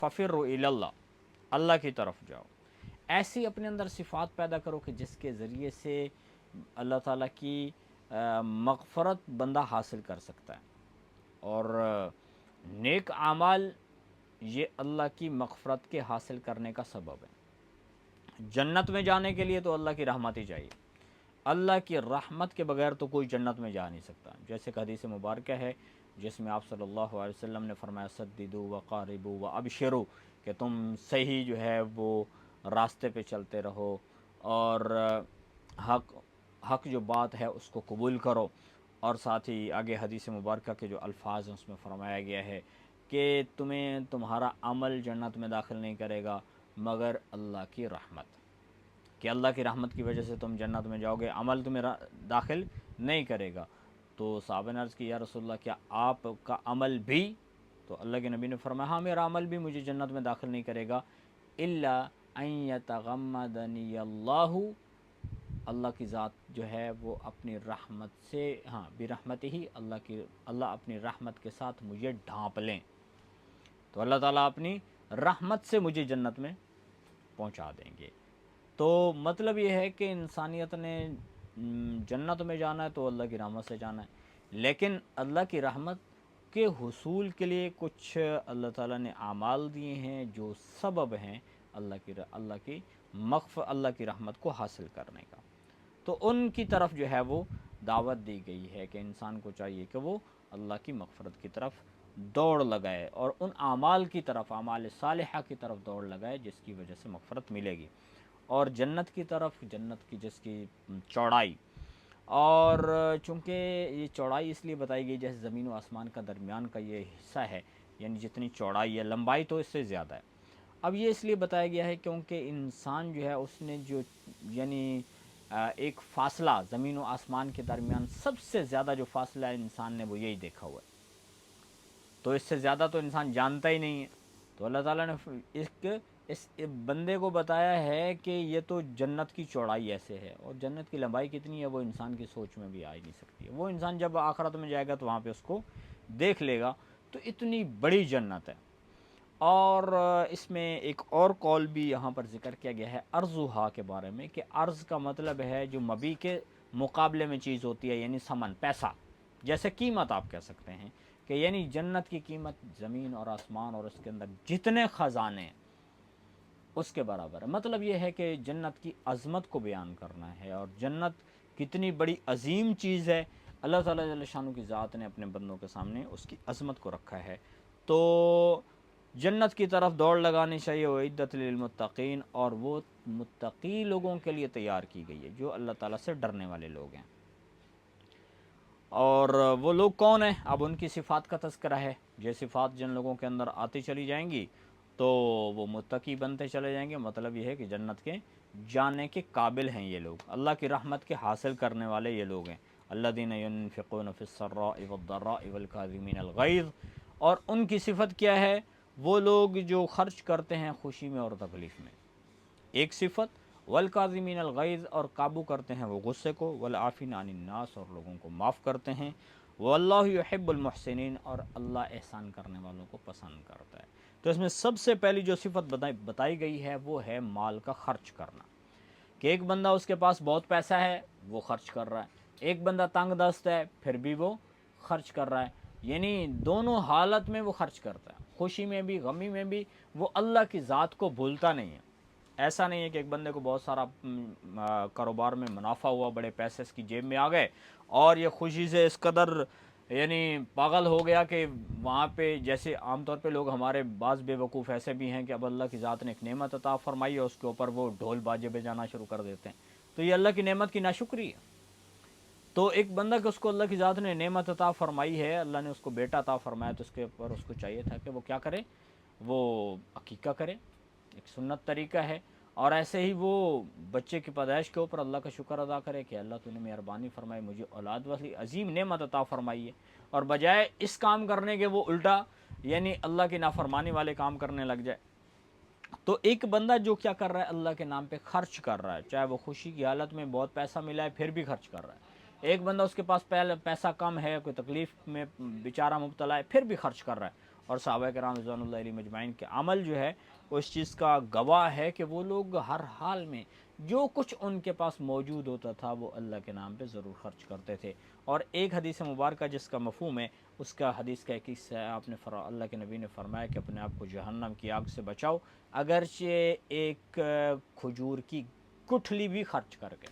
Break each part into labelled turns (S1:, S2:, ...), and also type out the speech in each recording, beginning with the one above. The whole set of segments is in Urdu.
S1: ففروا الی اللہ، اللہ کی طرف جاؤ۔ ایسی اپنے اندر صفات پیدا کرو کہ جس کے ذریعے سے اللہ تعالیٰ کی مغفرت بندہ حاصل کر سکتا ہے، اور نیک اعمال یہ اللہ کی مغفرت کے حاصل کرنے کا سبب ہے۔ جنت میں جانے کے لیے تو اللہ کی رحمت ہی چاہیے، اللہ کی رحمت کے بغیر تو کوئی جنت میں جا نہیں سکتا۔ جیسے کہ حدیث مبارکہ ہے جس میں آپ صلی اللہ علیہ وسلم نے فرمایا سددوا وقاربوا وابشروا، کہ تم صحیح جو ہے وہ راستے پہ چلتے رہو، اور حق جو بات ہے اس کو قبول کرو، اور ساتھ ہی آگے حدیث مبارکہ کے جو الفاظ ہیں اس میں فرمایا گیا ہے کہ تمہیں تمہارا عمل جنت میں داخل نہیں کرے گا مگر اللہ کی رحمت، کہ اللہ کی رحمت کی وجہ سے تم جنت میں جاؤ گے، عمل تمہیں داخل نہیں کرے گا۔ تو صحابہ نے عرض کی یا رسول اللہ کیا آپ کا عمل بھی؟ تو اللہ کے نبی نے فرمایا ہاں میرا عمل بھی مجھے جنت میں داخل نہیں کرے گا، الا ان یتغمدنی اللہ، اللہ کی ذات جو ہے وہ اپنی رحمت سے، ہاں برحمتہ ہی، اللہ اپنی رحمت کے ساتھ مجھے ڈھانپ لیں، تو اللہ تعالیٰ اپنی رحمت سے مجھے جنت میں پہنچا دیں گے۔ تو مطلب یہ ہے کہ انسانیت نے جنت میں جانا ہے تو اللہ کی رحمت سے جانا ہے، لیکن اللہ کی رحمت کے حصول کے لیے کچھ اللہ تعالیٰ نے اعمال دیے ہیں جو سبب ہیں اللہ کی رحمت کو حاصل کرنے کا، تو ان کی طرف جو ہے وہ دعوت دی گئی ہے کہ انسان کو چاہیے کہ وہ اللہ کی مغفرت کی طرف دوڑ لگائے، اور ان اعمال کی طرف، اعمال صالحہ کی طرف دوڑ لگائے جس کی وجہ سے مغفرت ملے گی، اور جنت کی طرف، جنت کی جس کی چوڑائی، اور چونکہ یہ چوڑائی اس لیے بتائی گئی جیسے زمین و آسمان کا درمیان کا یہ حصہ ہے، یعنی جتنی چوڑائی ہے، لمبائی تو اس سے زیادہ ہے۔ اب یہ اس لیے بتایا گیا ہے کیونکہ انسان جو ہے اس نے جو یعنی ایک فاصلہ زمین و آسمان کے درمیان سب سے زیادہ جو فاصلہ ہے انسان نے وہ یہی دیکھا ہوا ہے، تو اس سے زیادہ تو انسان جانتا ہی نہیں ہے، تو اللہ تعالیٰ نے اس بندے کو بتایا ہے کہ یہ تو جنت کی چوڑائی ایسے ہے، اور جنت کی لمبائی کتنی ہے وہ انسان کی سوچ میں بھی آ ہی نہیں سکتی ہے، وہ انسان جب آخرت میں جائے گا تو وہاں پہ اس کو دیکھ لے گا، تو اتنی بڑی جنت ہے۔ اور اس میں ایک اور قول بھی یہاں پر ذکر کیا گیا ہے ارضھا کے بارے میں، کہ ارض کا مطلب ہے جو مبی کے مقابلے میں چیز ہوتی ہے، یعنی ثمن، پیسہ، جیسے قیمت آپ کہہ سکتے ہیں، کہ یعنی جنت کی قیمت زمین اور آسمان اور اس کے اندر جتنے خزانے ہیں اس کے برابر ہے۔ مطلب یہ ہے کہ جنت کی عظمت کو بیان کرنا ہے، اور جنت کتنی بڑی عظیم چیز ہے، اللہ تعالیٰ جل شانہ کی ذات نے اپنے بندوں کے سامنے اس کی عظمت کو رکھا ہے۔ تو جنت کی طرف دوڑ لگانی چاہیے، وعدت للمتقین، اور وہ متقی لوگوں کے لیے تیار کی گئی ہے جو اللہ تعالیٰ سے ڈرنے والے لوگ ہیں۔ اور وہ لوگ کون ہیں؟ اب ان کی صفات کا تذکرہ ہے، یہ صفات جن لوگوں کے اندر آتی چلی جائیں گی تو وہ متقی بنتے چلے جائیں گے۔ مطلب یہ ہے کہ جنت کے جانے کے قابل ہیں یہ لوگ، اللہ کی رحمت کے حاصل کرنے والے یہ لوگ ہیں۔ الذین ینفقون فی السراء والضراء والکاظمین الغیظ، اور ان کی صفت کیا ہے؟ وہ لوگ جو خرچ کرتے ہیں خوشی میں اور تکلیف میں، ایک صفت، والکاظمین الغیظ، اور قابو کرتے ہیں وہ غصے کو، والعافین عن الناس، اور لوگوں کو معاف کرتے ہیں، واللہ یحب المحسنین، اور اللہ احسان کرنے والوں کو پسند کرتا ہے۔ تو اس میں سب سے پہلی جو صفت بتائی گئی ہے وہ ہے مال کا خرچ کرنا، کہ ایک بندہ اس کے پاس بہت پیسہ ہے وہ خرچ کر رہا ہے، ایک بندہ تنگ دست ہے پھر بھی وہ خرچ کر رہا ہے، یعنی دونوں حالت میں وہ خرچ کرتا ہے، خوشی میں بھی غمی میں بھی، وہ اللہ کی ذات کو بھولتا نہیں ہے۔ ایسا نہیں ہے کہ ایک بندے کو بہت سارا کاروبار میں منافع ہوا، بڑے پیسے اس کی جیب میں آ گئے، اور یہ خوشی سے اس قدر یعنی پاگل ہو گیا کہ وہاں پہ، جیسے عام طور پہ لوگ ہمارے بعض بے وقوف ایسے بھی ہیں کہ اب اللہ کی ذات نے ایک نعمت عطا فرمائی ہے اس کے اوپر وہ ڈھول باجے بجانا شروع کر دیتے ہیں، تو یہ اللہ کی نعمت کی ناشکری ہے۔ تو ایک بندہ کہ اس کو اللہ کی ذات نے نعمت عطا فرمائی ہے، اللہ نے اس کو بیٹا عطا فرمایا، تو اس کے اوپر اس کو چاہیے تھا کہ وہ کیا کرے، وہ عقیقہ کرے، ایک سنت طریقہ ہے، اور ایسے ہی وہ بچے کی پیدائش کے اوپر اللہ کا شکر ادا کرے کہ اللہ تو نے مہربانی فرمائی، مجھے اولاد والی عظیم نعمت عطا فرمائی ہے، اور بجائے اس کام کرنے کے وہ الٹا یعنی اللہ کی نافرمانی والے کام کرنے لگ جائے۔ تو ایک بندہ جو کیا کر رہا ہے، اللہ کے نام پہ خرچ کر رہا ہے، چاہے وہ خوشی کی حالت میں بہت پیسہ ملا ہے پھر بھی خرچ کر رہا ہے، ایک بندہ اس کے پاس پیسہ کم ہے، کوئی تکلیف میں بیچارہ مبتلا ہے پھر بھی خرچ کر رہا ہے، اور صحابہ کرام رضوان اللہ علیہم اجمعین کے عمل جو ہے وہ اس چیز کا گواہ ہے کہ وہ لوگ ہر حال میں جو کچھ ان کے پاس موجود ہوتا تھا وہ اللہ کے نام پہ ضرور خرچ کرتے تھے۔ اور ایک حدیث مبارکہ جس کا مفہوم ہے اس کا حدیث کا ایک حصہ ہے، آپ نے اللہ کے نبی نے فرمایا کہ اپنے آپ کو جہنم کی آگ سے بچاؤ اگرچہ ایک کھجور کی گٹھلی بھی خرچ کر کے،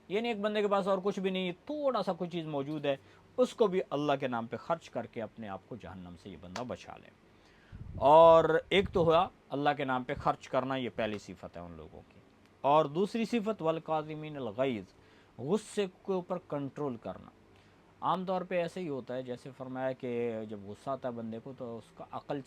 S1: یعنی ایک بندے کے پاس اور کچھ بھی نہیں، تھوڑا سا کوئی چیز موجود ہے، اس کو بھی اللہ کے نام پہ خرچ کر کے اپنے آپ کو جہنم سے یہ بندہ بچا لے۔ اور ایک تو ہوا اللہ کے نام پہ خرچ کرنا، یہ پہلی صفت ہے ان لوگوں کی۔ اور دوسری صفت والکاظمین الغیظ، غصے کے اوپر کنٹرول کرنا۔ عام طور پہ ایسے ہی ہوتا ہے، جیسے فرمایا کہ جب غصہ آتا ہے بندے کو تو اس کا عقل